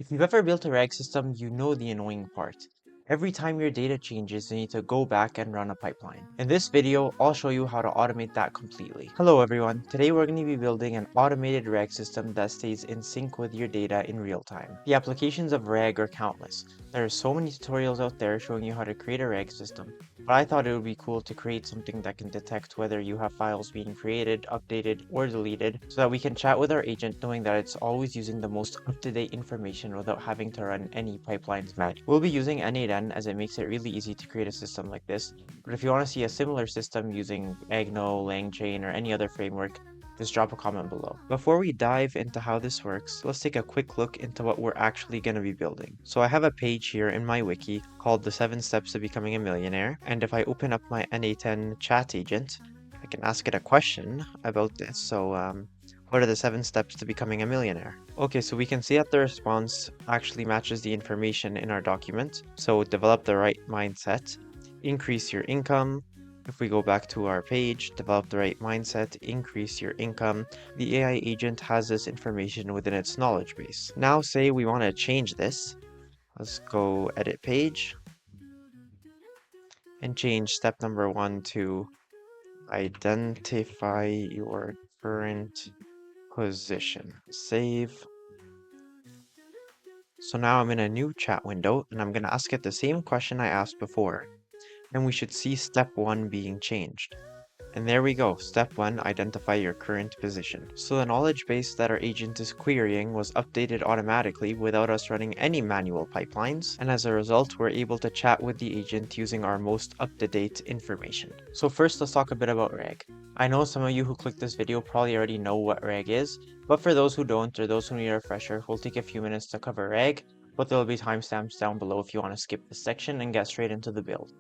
If you've ever built a RAG system, you know the annoying part. Every time your data changes, you need to go back and run a pipeline. In this video, I'll show you how to automate that completely. Hello everyone, today we're going to be building an automated RAG system that stays in sync with your data in real time. The applications of RAG are countless. There are so many tutorials out there showing you how to create a RAG system, but I thought it would be cool to create something that can detect whether you have files being created, updated, or deleted, so that we can chat with our agent knowing that it's always using the most up-to-date information without having to run any pipelines manually. We'll be using n8n as it makes it really easy to create a system like this, but if you want to see a similar system using Agno, LangChain, or any other framework, just drop a comment below. Before we dive into how this works, let's take a quick look into what we're actually going to be building. So I have a page here in my wiki called the 7 Steps to Becoming a Millionaire, and if I open up my n8n chat agent, I can ask it a question about this. So what are the 7 steps to becoming a millionaire? Okay, so we can see that the response actually matches the information in our document. So develop the right mindset, increase your income. If we go back to our page, develop the right mindset, increase your income. The AI agent has this information within its knowledge base. Now say we want to change this. Let's go edit page and change step number 1 to identify your current position. Save. So now I'm in a new chat window and I'm going to ask it the same question I asked before. And we should see step 1 being changed. And there we go, step 1, identify your current position. So the knowledge base that our agent is querying was updated automatically without us running any manual pipelines, and as a result, we're able to chat with the agent using our most up-to-date information. So first, let's talk a bit about RAG. I know some of you who clicked this video probably already know what RAG is, but for those who don't or those who need a refresher, we'll take a few minutes to cover RAG, but there'll be timestamps down below if you want to skip this section and get straight into the build.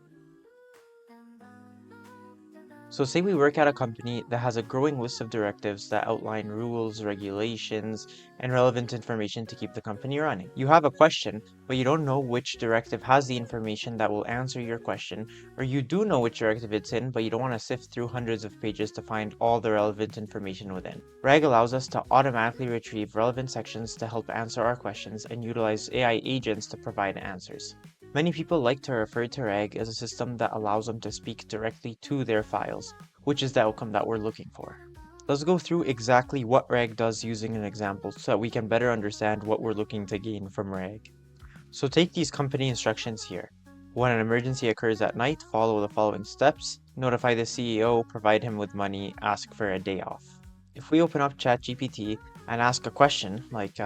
So say we work at a company that has a growing list of directives that outline rules, regulations, and relevant information to keep the company running. You have a question, but you don't know which directive has the information that will answer your question, or you do know which directive it's in, but you don't want to sift through hundreds of pages to find all the relevant information within. RAG allows us to automatically retrieve relevant sections to help answer our questions and utilize AI agents to provide answers. Many people like to refer to RAG as a system that allows them to speak directly to their files, which is the outcome that we're looking for. Let's go through exactly what RAG does using an example so that we can better understand what we're looking to gain from RAG. So take these company instructions here. When an emergency occurs at night, follow the following steps. Notify the CEO, provide him with money, ask for a day off. If we open up ChatGPT and ask a question like,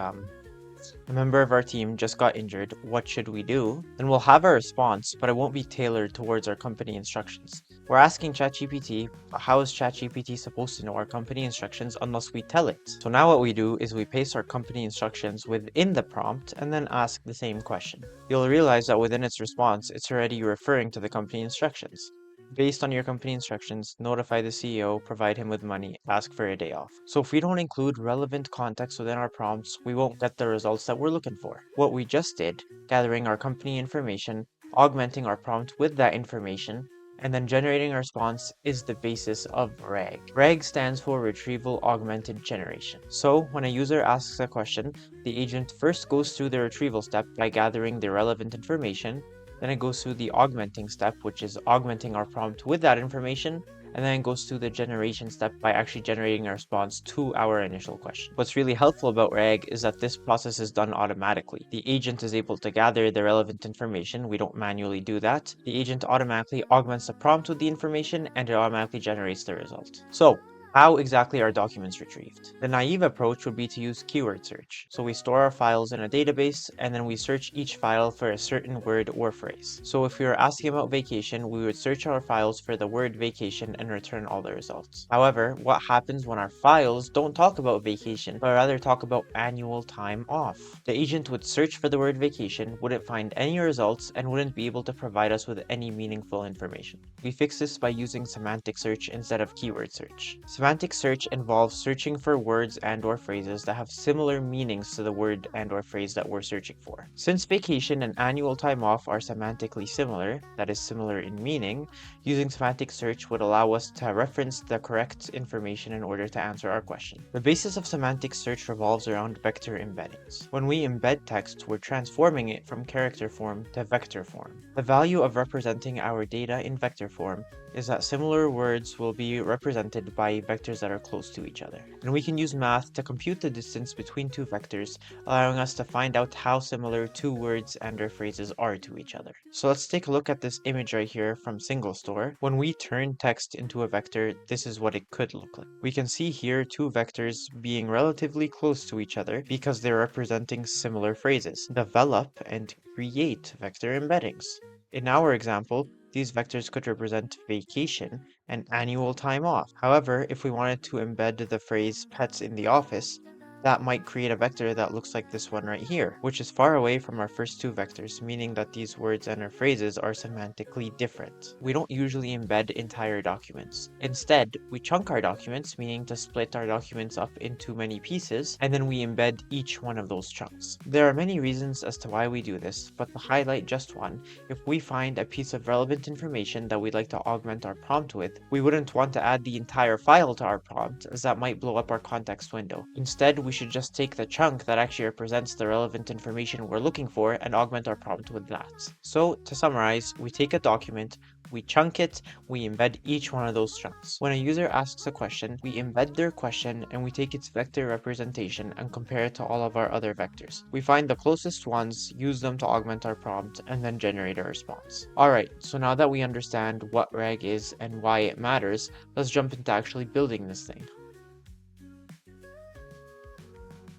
a member of our team just got injured, what should we do? Then we'll have a response, but it won't be tailored towards our company instructions. We're asking ChatGPT, but how is ChatGPT supposed to know our company instructions unless we tell it? So now what we do is we paste our company instructions within the prompt and then ask the same question. You'll realize that within its response, it's already referring to the company instructions. Based on your company instructions, notify the CEO, provide him with money, ask for a day off. So if we don't include relevant context within our prompts, we won't get the results that we're looking for. What we just did, gathering our company information, augmenting our prompt with that information, and then generating a response is the basis of RAG. RAG stands for retrieval-augmented generation. So when a user asks a question, the agent first goes through the retrieval step by gathering the relevant information. Then it goes through the augmenting step, which is augmenting our prompt with that information, and then it goes through the generation step by actually generating a response to our initial question. What's really helpful about RAG is that this process is done automatically. The agent is able to gather the relevant information. We don't manually do that. The agent automatically augments the prompt with the information, and it automatically generates the result. So, how exactly are documents retrieved? The naive approach would be to use keyword search. So we store our files in a database and then we search each file for a certain word or phrase. So if we were asking about vacation, we would search our files for the word vacation and return all the results. However, what happens when our files don't talk about vacation, but rather talk about annual time off? The agent would search for the word vacation, wouldn't find any results, and wouldn't be able to provide us with any meaningful information. We fix this by using semantic search instead of keyword search. Semantic search involves searching for words and/or phrases that have similar meanings to the word and/or phrase that we're searching for. Since vacation and annual time off are semantically similar, that is similar in meaning, using semantic search would allow us to reference the correct information in order to answer our question. The basis of semantic search revolves around vector embeddings. When we embed text, we're transforming it from character form to vector form. The value of representing our data in vector form is that similar words will be represented by vectors that are close to each other. And we can use math to compute the distance between two vectors, allowing us to find out how similar two words and/or phrases are to each other. So let's take a look at this image right here from SingleStore. When we turn text into a vector, this is what it could look like. We can see here two vectors being relatively close to each other because they're representing similar phrases. Develop and create vector embeddings. In our example, these vectors could represent vacation and annual time off. However, if we wanted to embed the phrase pets in the office, that might create a vector that looks like this one right here, which is far away from our first two vectors, meaning that these words and our phrases are semantically different. We don't usually embed entire documents. Instead, we chunk our documents, meaning to split our documents up into many pieces, and then we embed each one of those chunks. There are many reasons as to why we do this, but to highlight just one, if we find a piece of relevant information that we'd like to augment our prompt with, we wouldn't want to add the entire file to our prompt, as that might blow up our context window. Instead, we should just take the chunk that actually represents the relevant information we're looking for and augment our prompt with that. So, to summarize, we take a document, we chunk it, we embed each one of those chunks. When a user asks a question, we embed their question and we take its vector representation and compare it to all of our other vectors. We find the closest ones, use them to augment our prompt, and then generate a response. Alright, so now that we understand what RAG is and why it matters, let's jump into actually building this thing.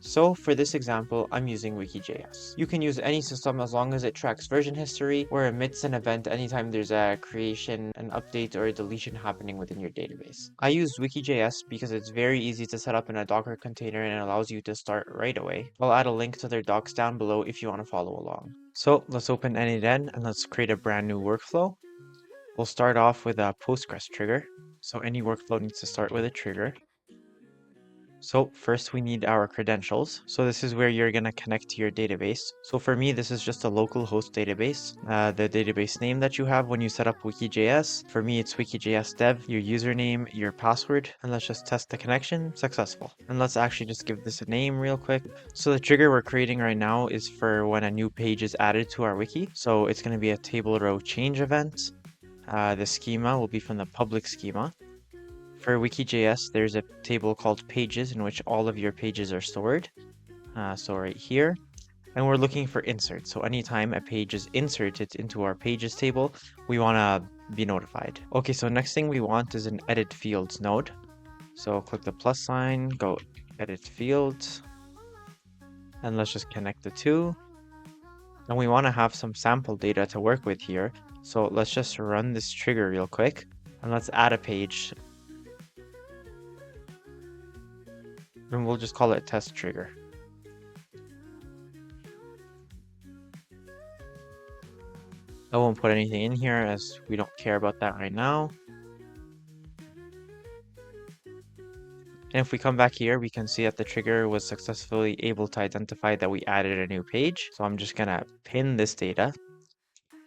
So for this example, I'm using Wiki.js. You can use any system as long as it tracks version history or emits an event anytime there's a creation, an update, or a deletion happening within your database. I used Wiki.js because it's very easy to set up in a Docker container and it allows you to start right away. I'll add a link to their docs down below if you want to follow along. So let's open n8n and let's create a brand new workflow. We'll start off with a Postgres trigger. So any workflow needs to start with a trigger. So first we need our credentials. So this is where you're going to connect to your database. So for me, this is just a local host database. The database name that you have when you set up Wiki.js. For me, it's Wiki.js dev, your username, your password, and let's just test the connection. Successful. And let's actually just give this a name real quick. So the trigger we're creating right now is for when a new page is added to our wiki. So it's going to be a table row change event. The schema will be from the public schema. For Wiki.js, there's a table called pages in which all of your pages are stored. So right here, and we're looking for insert. So anytime a page is inserted into our pages table, we want to be notified. Okay, so next thing we want is an edit fields node. So click the plus sign, go edit fields, and let's just connect the two. And we want to have some sample data to work with here. So let's just run this trigger real quick, and let's add a page. And we'll just call it test trigger. I won't put anything in here as we don't care about that right now. And if we come back here, we can see that the trigger was successfully able to identify that we added a new page. So I'm just gonna pin this data.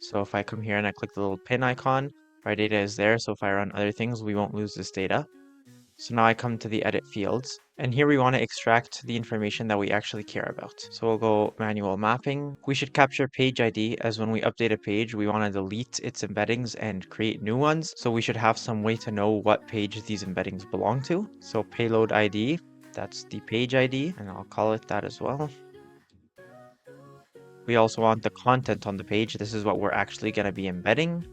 So if I come here and I click the little pin icon, our data is there. So if I run other things, we won't lose this data. So now I come to the edit fields, and here we want to extract the information that we actually care about. So we'll go manual mapping. We should capture page ID, as when we update a page, we want to delete its embeddings and create new ones. So we should have some way to know what page these embeddings belong to. So payload ID, that's the page ID, and I'll call it that as well. We also want the content on the page. This is what we're actually going to be embedding.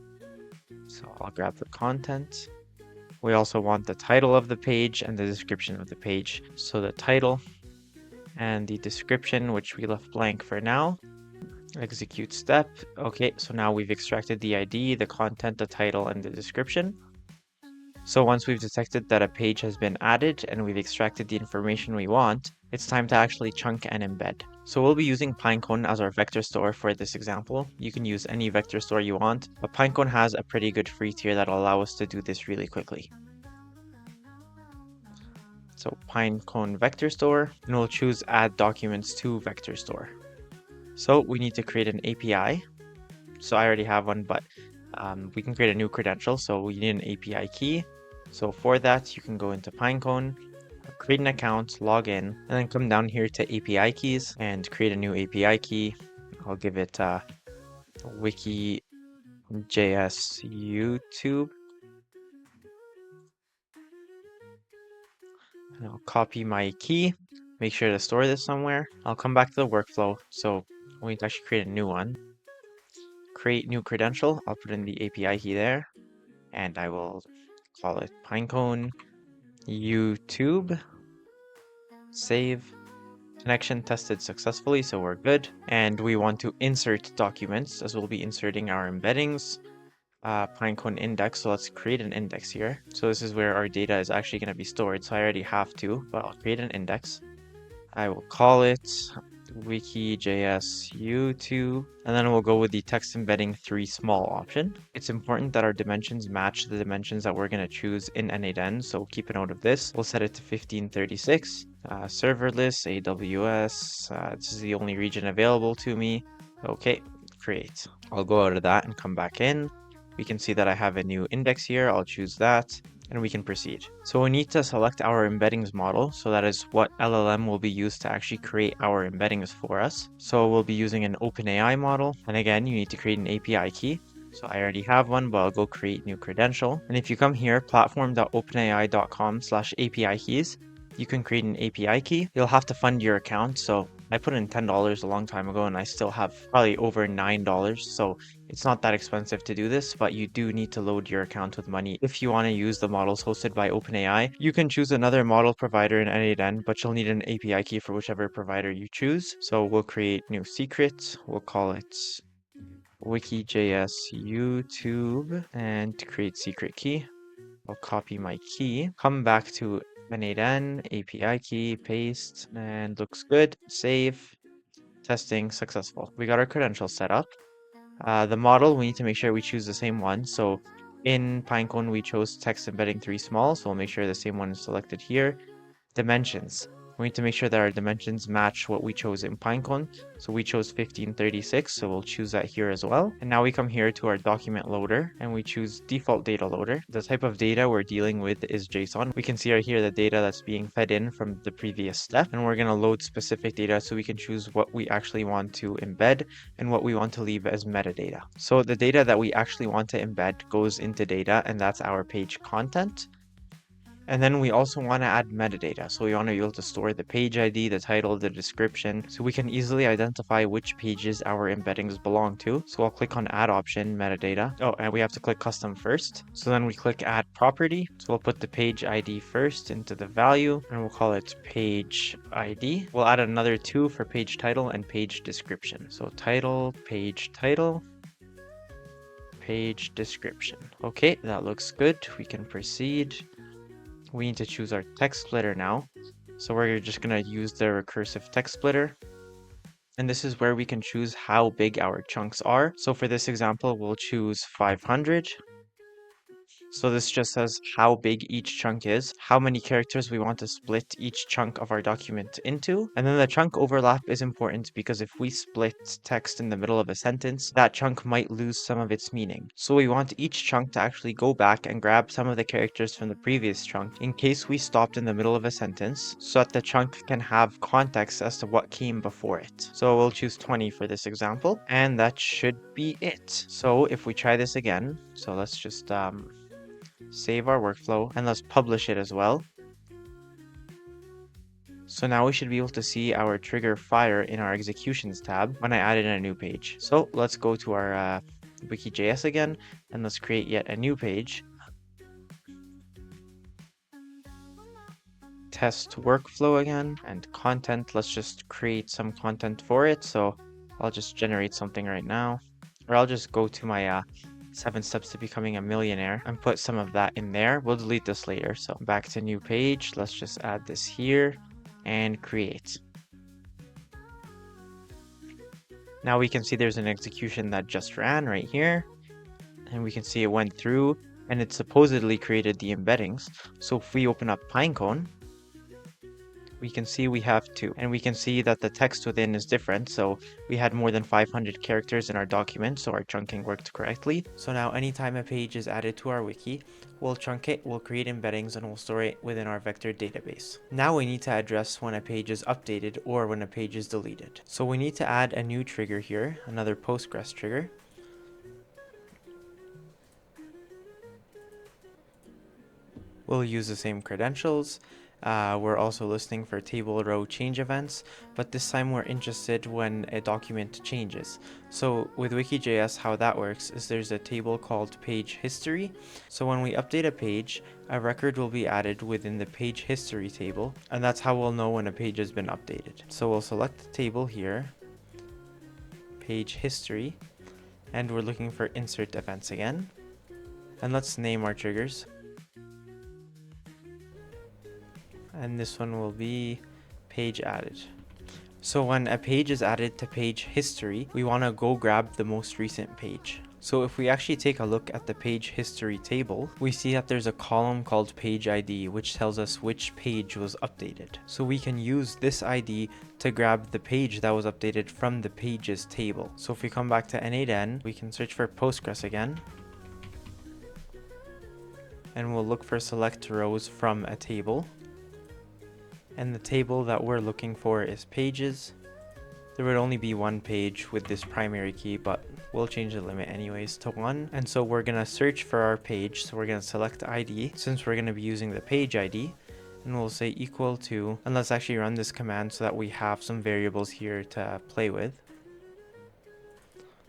So I'll grab the content. We also want the title of the page and the description of the page. So the title and the description, which we left blank for now. Execute step. Okay, so now we've extracted the ID, the content, the title, and the description. So once we've detected that a page has been added and we've extracted the information we want, it's time to actually chunk and embed. So we'll be using Pinecone as our vector store for this example. You can use any vector store you want, but Pinecone has a pretty good free tier that'll allow us to do this really quickly. So Pinecone vector store, and we'll choose add documents to vector store. So we need to create an API. So I already have one, but we can create a new credential. So we need an API key. So for that, you can go into Pinecone, create an account, log in, and then come down here to API keys and create a new API key. I'll give it wiki.js YouTube. And I'll copy my key, make sure to store this somewhere. I'll come back to the workflow. So we need to actually create a new one. Create new credential. I'll put in the API key there, and I will call it Pinecone YouTube. Save. Connection tested successfully, so we're good. And we want to insert documents, as we'll be inserting our embeddings. Pinecone index, so let's create an index here. So this is where our data is actually going to be stored, so I already have to, but I'll create an index. I will call it wiki.js YouTube, and then we'll go with the text embedding 3 small option. It's important that our dimensions match the dimensions that we're going to choose in n8n, so keep a note of this. We'll set it to 1536. Serverless, AWS, this is the only region available to me. Okay, create. I'll go out of that and come back in. We can see that I have a new index here. I'll choose that, and we can proceed. So we need to select our embeddings model. So that is what LLM will be used to actually create our embeddings for us. So we'll be using an OpenAI model. And again, you need to create an API key. So I already have one, but I'll go create new credential. And if you come here, platform.openai.com/API keys, you can create an API key. You'll have to fund your account. So I put in $10 a long time ago, and I still have probably over $9. So it's not that expensive to do this, but you do need to load your account with money if you want to use the models hosted by OpenAI. You can choose another model provider in n8n, but you'll need an API key for whichever provider you choose. So we'll create new secret. We'll call it wiki.js YouTube and create secret key. I'll copy my key, come back to n8n, API key, paste, and looks good. Save. Testing successful. We got our credentials set up. The model, we need to make sure we choose the same one. So in Pinecone, we chose text embedding 3 small, so we'll make sure the same one is selected here. Dimensions. We need to make sure that our dimensions match what we chose in Pinecone. So we chose 1536, so we'll choose that here as well. And now we come here to our document loader and we choose default data loader. The type of data we're dealing with is JSON. We can see right here the data that's being fed in from the previous step, and we're going to load specific data so we can choose what we actually want to embed and what we want to leave as metadata. So the data that we actually want to embed goes into data, and that's our page content. And then we also want to add metadata. So we want to be able to store the page ID, the title, the description, so we can easily identify which pages our embeddings belong to. So I'll click on add option, metadata. Oh, and we have to click custom first. So then we click add property. So we'll put the page ID first into the value, and we'll call it page ID. We'll add another 2 for page title and page description. So title, page description. Okay, that looks good. We can proceed. We need to choose our text splitter now. So we're just going to use the recursive text splitter. And this is where we can choose how big our chunks are. So for this example, we'll choose 500. So this just says how big each chunk is, how many characters we want to split each chunk of our document into. And then the chunk overlap is important because if we split text in the middle of a sentence, that chunk might lose some of its meaning. So we want each chunk to actually go back and grab some of the characters from the previous chunk in case we stopped in the middle of a sentence, so that the chunk can have context as to what came before it. So we'll choose 20 for this example, and that should be it. So if we try this again, so let's just save our workflow and let's publish it as well. So now we should be able to see our trigger fire in our executions tab when I add in a new page. So let's go to our wiki.js again and let's create yet a new page. Test workflow again and content. Let's just create some content for it. So I'll just generate something right now, or I'll just go to my 7 steps to becoming a millionaire and put some of that in there. We'll delete this later. So back to new page. Let's just add this here and create. Now we can see there's an execution that just ran right here, and we can see it went through and it supposedly created the embeddings. So if we open up Pinecone, we can see we have 2. And we can see that the text within is different, so we had more than 500 characters in our document, so our chunking worked correctly. So now anytime a page is added to our wiki, we'll chunk it, we'll create embeddings, and we'll store it within our vector database. Now we need to address when a page is updated or when a page is deleted. So we need to add a new trigger here, another Postgres trigger. We'll use the same credentials. We're also listening for table row change events, but this time we're interested when a document changes. So with Wiki.js, how that works is there's a table called page history. So when we update a page, a record will be added within the page history table, and that's how we'll know when a page has been updated. So we'll select the table here, page history, and we're looking for insert events again. And let's name our triggers. And this one will be page added. So when a page is added to page history, we want to go grab the most recent page. So if we actually take a look at the page history table, we see that there's a column called page ID, which tells us which page was updated. So we can use this ID to grab the page that was updated from the pages table. So if we come back to n8n, we can search for Postgres again. And we'll look for select rows from a table. And the table that we're looking for is pages. There would only be one page with this primary key, but we'll change the limit anyways to 1. And so we're going to search for our page. So we're going to select ID since we're going to be using the page ID. And we'll say equal to, and let's actually run this command so that we have some variables here to play with.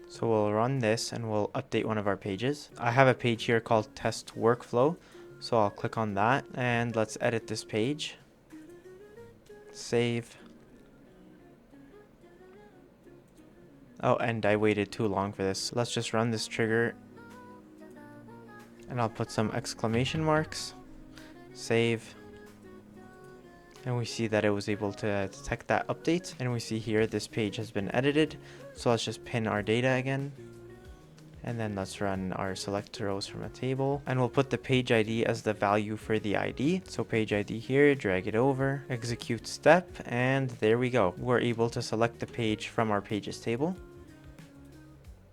So we'll run this and we'll update one of our pages. I have a page here called test workflow. So I'll click on that and let's edit this page. Save. Oh, and I waited too long for this. Let's just run this trigger. And I'll put some exclamation marks. Save. And we see that it was able to detect that update. And we see here this page has been edited. So let's just pin our data again. And then let's run our select rows from a table. And we'll put the page ID as the value for the ID. So page ID here, drag it over, execute step, and there we go. We're able to select the page from our pages table.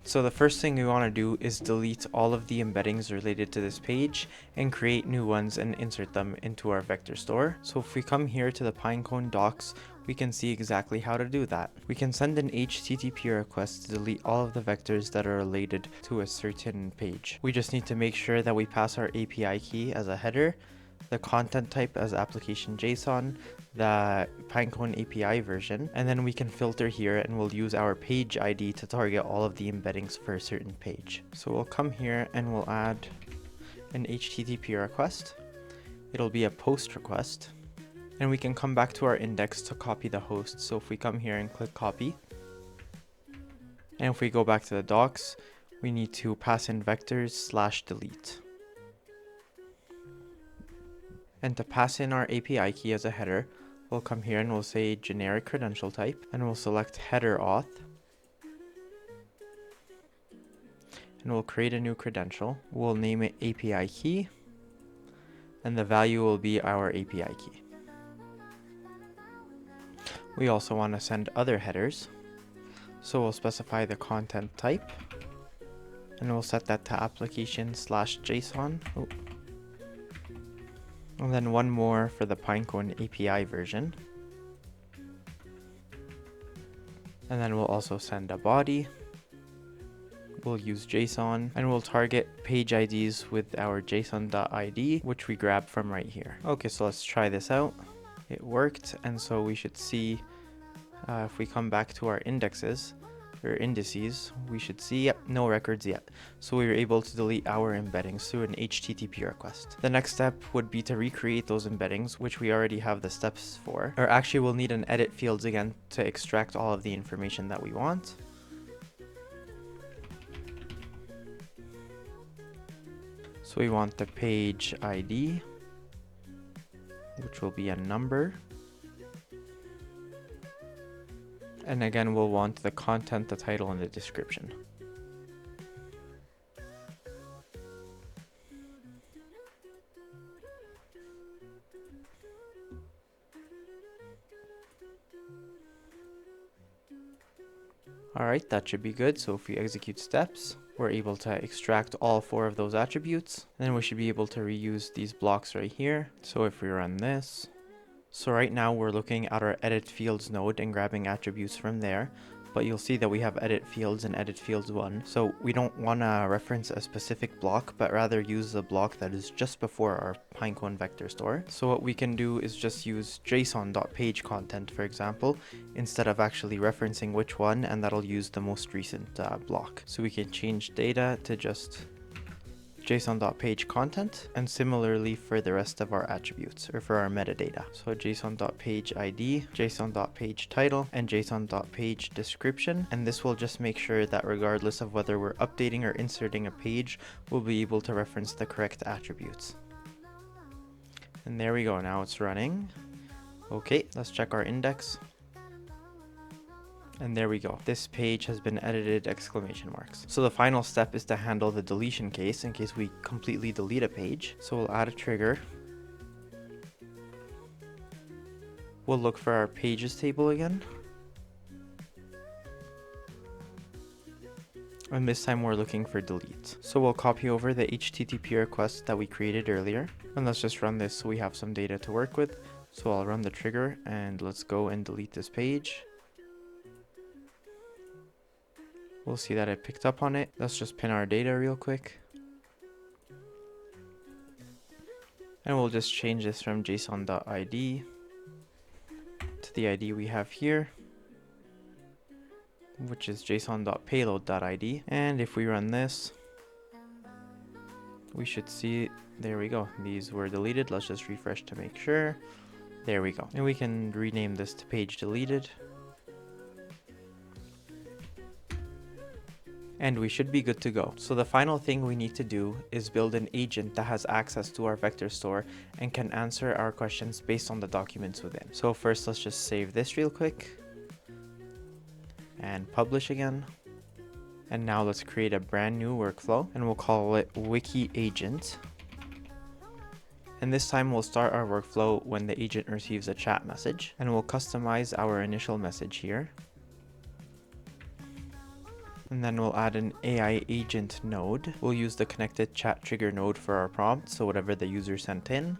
So the first thing we want to do is delete all of the embeddings related to this page and create new ones and insert them into our vector store. So if we come here to the Pinecone docs, we can see exactly how to do that. We can send an HTTP request to delete all of the vectors that are related to a certain page. We just need to make sure that we pass our API key as a header, the content type as application JSON, the Pinecone API version, and then we can filter here and we'll use our page ID to target all of the embeddings for a certain page. So we'll come here and we'll add an HTTP request. It'll be a post request. And we can come back to our index to copy the host. So if we come here and click copy, and if we go back to the docs, we need to pass in vectors/delete. And to pass in our API key as a header, we'll come here and we'll say generic credential type, and we'll select header auth. And we'll create a new credential. We'll name it API key, and the value will be our API key. We also want to send other headers. So we'll specify the content type, and we'll set that to application/JSON. Oh. And then one more for the Pinecone API version. And then we'll also send a body. We'll use JSON, and we'll target page IDs with our JSON.id, which we grab from right here. Okay, so let's try this out. It worked, and so we should see if we come back to our indexes, or indices, we should see, yep, no records yet. So we were able to delete our embeddings through an HTTP request. The next step would be to recreate those embeddings, which we already have the steps for. Or actually, we'll need an edit fields again to extract all of the information that we want. So we want the page ID, which will be a number. And again, we'll want the content, the title, and the description. Alright, that should be good. So if we execute steps, we're able to extract all 4 of those attributes. And then we should be able to reuse these blocks right here. So if we run this, so right now we're looking at our edit fields node and grabbing attributes from there. But you'll see that we have edit fields and edit fields 1. So we don't want to reference a specific block, but rather use the block that is just before our pinecone vector store. So what we can do is just use json.pageContent, for example, instead of actually referencing which one, and that'll use the most recent block. So we can change data to just json.pageContent, and similarly for the rest of our attributes, or for our metadata. So json.pageID, json.pageTitle, and json.pageDescription, and this will just make sure that regardless of whether we're updating or inserting a page, we'll be able to reference the correct attributes. And there we go, now it's running. Okay, let's check our index. And there we go. This page has been edited, exclamation marks. So the final step is to handle the deletion case in case we completely delete a page. So we'll add a trigger. We'll look for our pages table again. And this time we're looking for delete. So we'll copy over the HTTP request that we created earlier. And let's just run this so we have some data to work with. So I'll run the trigger and let's go and delete this page. We'll see that it picked up on it. Let's just pin our data real quick. And we'll just change this from json.id to the ID we have here, which is json.payload.id. And if we run this, we should see, there we go. These were deleted. Let's just refresh to make sure. There we go. And we can rename this to page deleted. And we should be good to go. So the final thing we need to do is build an agent that has access to our vector store and can answer our questions based on the documents within. So first, let's just save this real quick and publish again. And now let's create a brand new workflow and we'll call it wiki agent. And this time we'll start our workflow when the agent receives a chat message, and we'll customize our initial message here. And then we'll add an AI agent node. We'll use the connected chat trigger node for our prompt, so whatever the user sent in.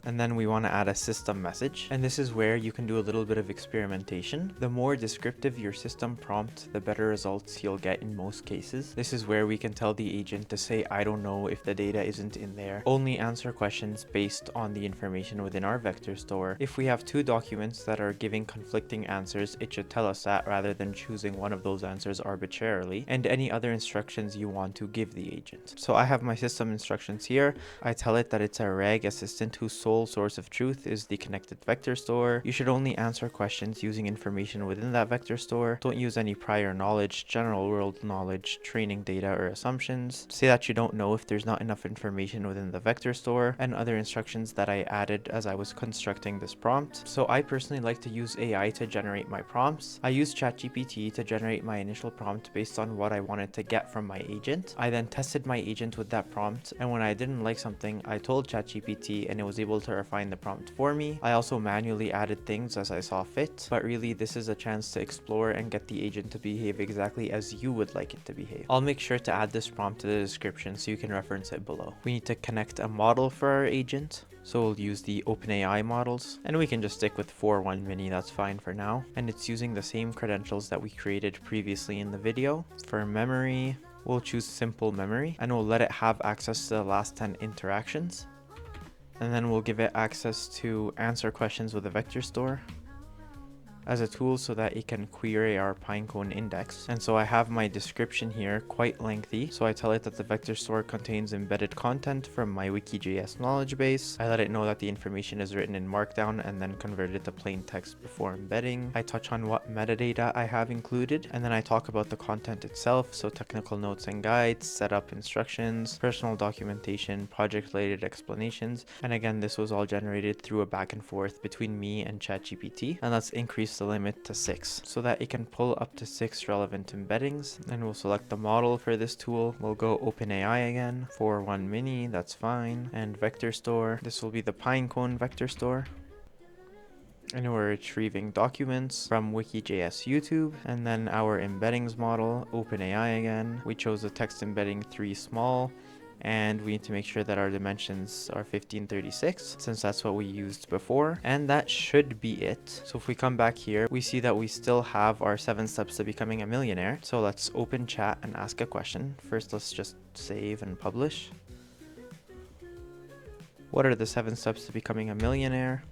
And then we want to add a system message. And this is where you can do a little bit of experimentation. The more descriptive your system prompt, the better results you'll get in most cases. This is where we can tell the agent to say, I don't know if the data isn't in there. Only answer questions based on the information within our vector store. If we have 2 documents that are giving conflicting answers, it should tell us that rather than choosing one of those answers arbitrarily, and any other instructions you want to give the agent. So I have my system instructions here. I tell it that it's a reg assistant whose sole source of truth is the connected vector store. You should only answer questions using information within that vector store. Don't use any prior knowledge, general world knowledge, training data, or assumptions. Say that you don't know if there's not enough information within the vector store, and other instructions that I added as I was constructing this prompt. So I personally like to use AI to generate my prompts. I use ChatGPT to generate my initial prompt based on what I wanted to get from my agent. I then tested my agent with that prompt, and when I didn't like something, I told ChatGPT and it was able to refine the prompt for me. I also manually added things as I saw fit, but really this is a chance to explore and get the agent to behave exactly as you would like it to behave. I'll make sure to add this prompt to the description so you can reference it below. We need to connect a model for our agent. So we'll use the OpenAI models, and we can just stick with 4.1 mini, that's fine for now. And it's using the same credentials that we created previously in the video. For memory, we'll choose simple memory, and we'll let it have access to the last 10 interactions. And then we'll give it access to answer questions with a vector store as a tool so that it can query our pinecone index. And so I have my description here quite lengthy. So I tell it that the vector store contains embedded content from my wiki.js knowledge base. I let it know that the information is written in Markdown and then converted to plain text before embedding. I touch on what metadata I have included, and then I talk about the content itself. So technical notes and guides, setup instructions, personal documentation, project related explanations. And again, this was all generated through a back and forth between me and ChatGPT. And let's increase the limit to 6 so that it can pull up to 6 relevant embeddings. And we'll select the model for this tool. We'll go OpenAI again, 4.1 mini, that's fine. And vector store, this will be the pinecone vector store. And we're retrieving documents from Wiki.js YouTube, and then our embeddings model, OpenAI again. We chose the text embedding 3 small, and we need to make sure that our dimensions are 1536 since that's what we used before, and that should be it. So if we come back here, we see that we still have our 7 steps to becoming a millionaire. So let's open chat and ask a question. First, let's just save and publish. What are the 7 steps to becoming a millionaire?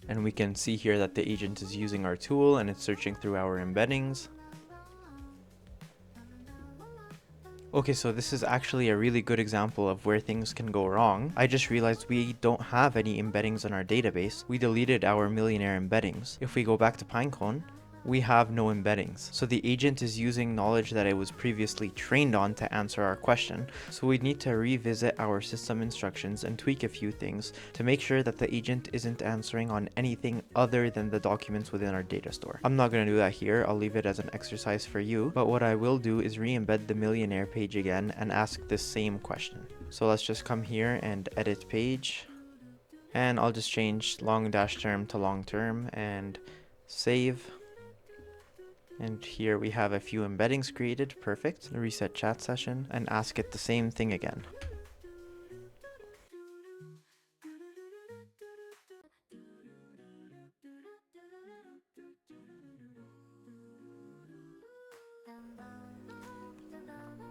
And we can see here that the agent is using our tool and it's searching through our embeddings. Okay, so this is actually a really good example of where things can go wrong. I just realized we don't have any embeddings in our database. We deleted our millionaire embeddings. If we go back to Pinecone, we have no embeddings. So the agent is using knowledge that it was previously trained on to answer our question. So we need to revisit our system instructions and tweak a few things to make sure that the agent isn't answering on anything other than the documents within our data store. I'm not going to do that here. I'll leave it as an exercise for you. But what I will do is re-embed the millionaire page again and ask this same question. So let's just come here and edit page. And I'll just change long dash term to long term and save. And here we have a few embeddings created. Perfect. Reset chat session and ask it the same thing again.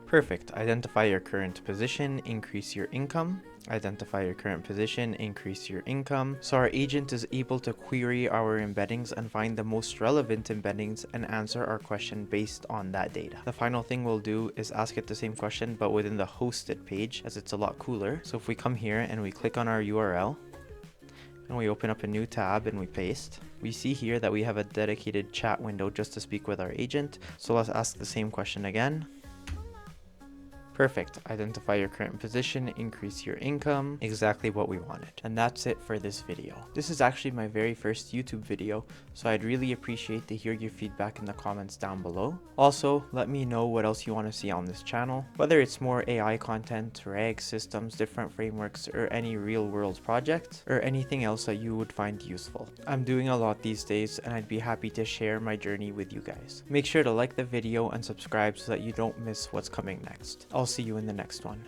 Perfect. Identify your current position, increase your income. Identify your current position, increase your income. So our agent is able to query our embeddings and find the most relevant embeddings and answer our question based on that data. The final thing we'll do is ask it the same question but within the hosted page, as it's a lot cooler. So if we come here and we click on our URL and we open up a new tab and we paste, we see here that we have a dedicated chat window just to speak with our agent. So let's ask the same question again. Perfect. Identify your current position, increase your income, exactly what we wanted. And that's it for this video. This is actually my very first YouTube video, so I'd really appreciate to hear your feedback in the comments down below. Also, let me know what else you want to see on this channel, whether it's more AI content, RAG systems, different frameworks, or any real world project, or anything else that you would find useful. I'm doing a lot these days, and I'd be happy to share my journey with you guys. Make sure to like the video and subscribe so that you don't miss what's coming next. I'll see you in the next one.